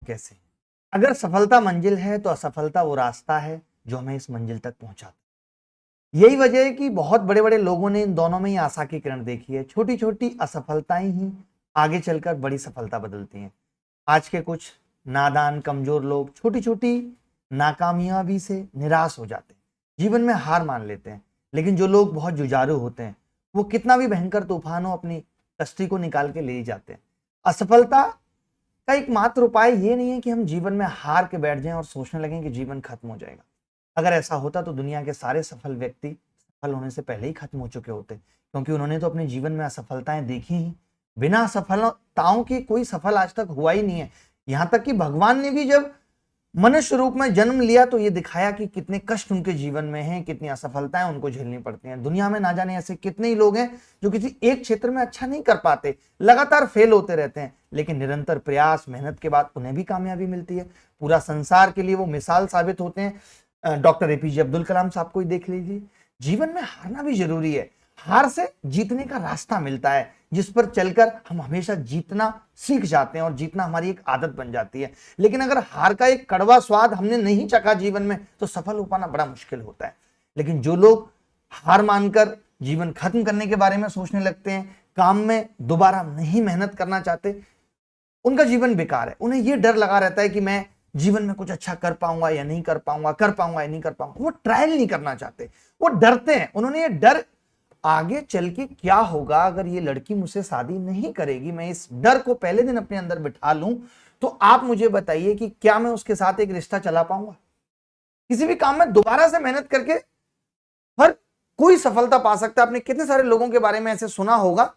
कैसे? अगर सफलता मंजिल है तो असफलता वो रास्ता है जो हमें इस मंजिल तक पहुंचाता है। यही वजह है कि बहुत बड़े बड़े लोगों ने इन दोनों में ही आशा की किरण देखी है। छोटी छोटी असफलताएं ही आगे चलकर बड़ी सफलता बदलती हैं। आज के कुछ नादान कमजोर लोग छोटी छोटी नाकामयाबी से निराश हो जाते हैं, जीवन में हार मान लेते हैं। लेकिन जो लोग बहुत जुझारू होते हैं वो कितना भी भयंकर तूफान हो अपनी कश्ती को निकाल के ले ही जाते हैं। असफलता का एकमात्र उपाय ये नहीं है कि हम जीवन में हार के बैठ जाएं और सोचने लगें कि जीवन खत्म हो जाएगा। अगर ऐसा होता तो दुनिया के सारे सफल व्यक्ति सफल होने से पहले ही खत्म हो चुके होते, क्योंकि उन्होंने तो अपने जीवन में असफलताएं देखी ही। बिना असफलताओं के कोई सफल आज तक हुआ ही नहीं है। यहां तक कि भगवान ने भी जब मनुष्य रूप में जन्म लिया तो ये दिखाया कि कितने कष्ट उनके जीवन में हैं, कितनी असफलताएं उनको झेलनी पड़ती हैं। दुनिया में ना जाने ऐसे कितने ही लोग हैं जो किसी एक क्षेत्र में अच्छा नहीं कर पाते, लगातार फेल होते रहते हैं, लेकिन निरंतर प्रयास मेहनत के बाद उन्हें भी कामयाबी मिलती है। पूरा संसार के लिए वो मिसाल साबित होते हैं। डॉक्टर एपीजे अब्दुल कलाम साहब को ही देख लीजिए। जीवन में हारना भी जरूरी है। हार से जीतने का रास्ता मिलता है, जिस पर चलकर हम हमेशा जीतना सीख जाते हैं और जीतना हमारी एक आदत बन जाती है। लेकिन अगर हार का एक कड़वा स्वाद हमने नहीं चखा जीवन में तो सफल हो पाना बड़ा मुश्किल होता है। लेकिन जो लोग हार मानकर जीवन खत्म करने के बारे में सोचने लगते हैं, काम में दोबारा नहीं मेहनत करना चाहते, उनका जीवन बेकार है। उन्हें यह डर लगा रहता है कि मैं जीवन में कुछ अच्छा कर पाऊंगा या नहीं कर पाऊंगा, कर पाऊंगा या नहीं कर पाऊंगा। वो ट्रायल नहीं करना चाहते, वो डरते हैं। उन्होंने ये डर आगे चल के क्या होगा अगर ये लड़की मुझसे शादी नहीं करेगी, मैं इस डर को पहले दिन अपने अंदर बिठा लूं तो आप मुझे बताइए कि क्या मैं उसके साथ एक रिश्ता चला पाऊंगा। किसी भी काम में दोबारा से मेहनत करके हर कोई सफलता पा सकता है। आपने कितने सारे लोगों के बारे में ऐसे सुना होगा।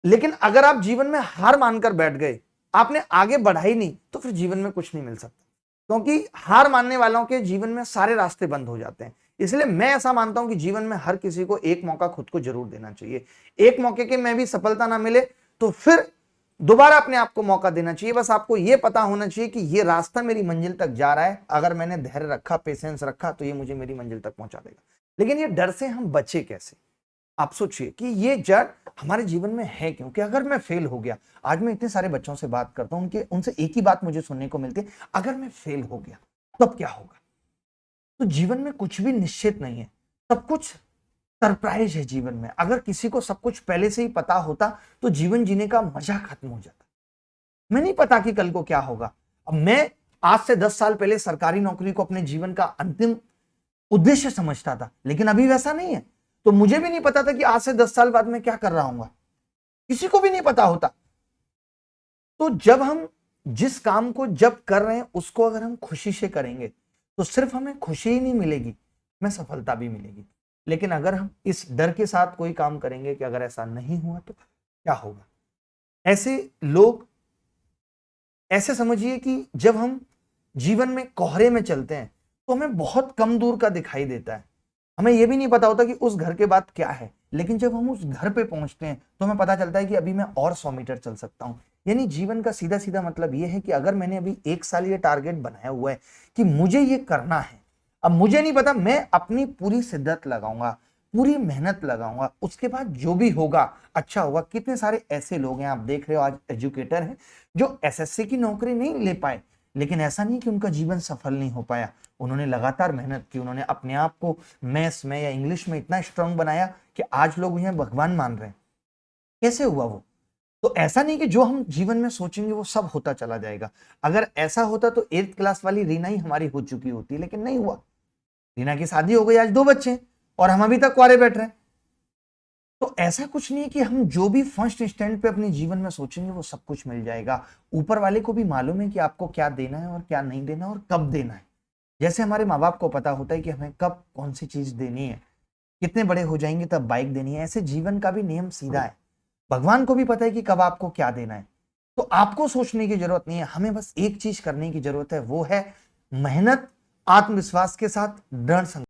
लेकिन अगर आप जीवन में हार मानकर बैठ गए, आपने आगे बढ़ा ही नहीं, तो फिर जीवन में कुछ नहीं मिल सकता, क्योंकि हार मानने वालों के जीवन में सारे रास्ते बंद हो जाते हैं। इसलिए मैं ऐसा मानता हूं कि जीवन में हर किसी को एक मौका खुद को जरूर देना चाहिए। एक मौके के में भी सफलता ना मिले तो फिर दोबारा अपने आप को मौका देना चाहिए। बस आपको यह पता होना चाहिए कि यह रास्ता मेरी मंजिल तक जा रहा है। अगर मैंने धैर्य रखा, पेशेंस रखा, तो ये मुझे मेरी मंजिल तक पहुंचा देगा। लेकिन ये डर से हम बचे कैसे? आप सोचिए कि ये जड़ हमारे जीवन में है क्यों? कि अगर मैं फेल हो गया, आज मैं इतने सारे बच्चों से बात करता हूं, उनसे एक ही बात मुझे सुनने को मिलती है, अगर मैं फेल हो गया तब क्या होगा? तो जीवन में कुछ भी निश्चित नहीं है, सब कुछ सरप्राइज है जीवन में। अगर किसी को सब कुछ पहले से ही पता होता तो जीवन जीने का मजा खत्म हो जाता। मैं नहीं पता कि कल को क्या होगा। अब मैं आज से 10 साल पहले सरकारी नौकरी को अपने जीवन का अंतिम उद्देश्य समझता था, लेकिन अभी वैसा नहीं है। तो मुझे भी नहीं पता था कि आज से 10 साल बाद मैं क्या कर रहा हूंगा, किसी को भी नहीं पता होता। तो जब हम जिस काम को जब कर रहे हैं उसको अगर हम खुशी से करेंगे तो सिर्फ हमें खुशी ही नहीं मिलेगी, हमें सफलता भी मिलेगी। लेकिन अगर हम इस डर के साथ कोई काम करेंगे कि अगर ऐसा नहीं हुआ तो क्या होगा, ऐसे लोग, ऐसे समझिए कि जब हम जीवन में कोहरे में चलते हैं तो हमें बहुत कम दूर का दिखाई देता है। हमें यह भी नहीं पता होता कि उस घर के बाद क्या है। लेकिन जब हम उस घर पे पहुंचते हैं तो हमें पता चलता है कि अभी मैं और 100 मीटर चल सकता हूं। यानी जीवन का सीधा सीधा मतलब यह है कि अगर मैंने अभी 1 साल ये टारगेट बनाया हुआ है कि मुझे ये करना है, अब मुझे नहीं पता, मैं अपनी पूरी शिद्दत लगाऊंगा, पूरी मेहनत लगाऊंगा, उसके बाद जो भी होगा अच्छा होगा। कितने सारे ऐसे लोग हैं, आप देख रहे हो आज एजुकेटर हैं जो एसएससी की नौकरी नहीं ले पाए, लेकिन ऐसा नहीं कि उनका जीवन सफल नहीं हो पाया। उन्होंने लगातार मेहनत की, उन्होंने अपने आप को मैथ्स में या इंग्लिश में इतना स्ट्रांग बनाया कि आज लोग उन्हें भगवान मान रहे हैं। कैसे हुआ वो? तो ऐसा नहीं कि जो हम जीवन में सोचेंगे वो सब होता चला जाएगा। अगर ऐसा होता तो 8th क्लास वाली रीना ही हमारी हो चुकी होती, लेकिन नहीं हुआ। रीना की शादी हो गई, आज 2 बच्चे हैं और हम अभी तक कुंवारे बैठ रहे हैं। तो ऐसा कुछ नहीं है कि हम जो भी फर्स्ट स्टैंड पे अपने जीवन में सोचेंगे वो सब कुछ मिल जाएगा। ऊपर वाले को भी मालूम है कि आपको क्या देना है और क्या नहीं देना और कब देना है। जैसे हमारे माँ बाप को पता होता है कि हमें कब कौन सी चीज देनी है, कितने बड़े हो जाएंगे तब बाइक देनी है, ऐसे जीवन का भी नियम सीधा है। भगवान को भी पता है कि कब आपको क्या देना है। तो आपको सोचने की जरूरत नहीं है, हमें बस एक चीज करने की जरूरत है, वो है मेहनत, आत्मविश्वास के साथ दृढ़ संकल्प।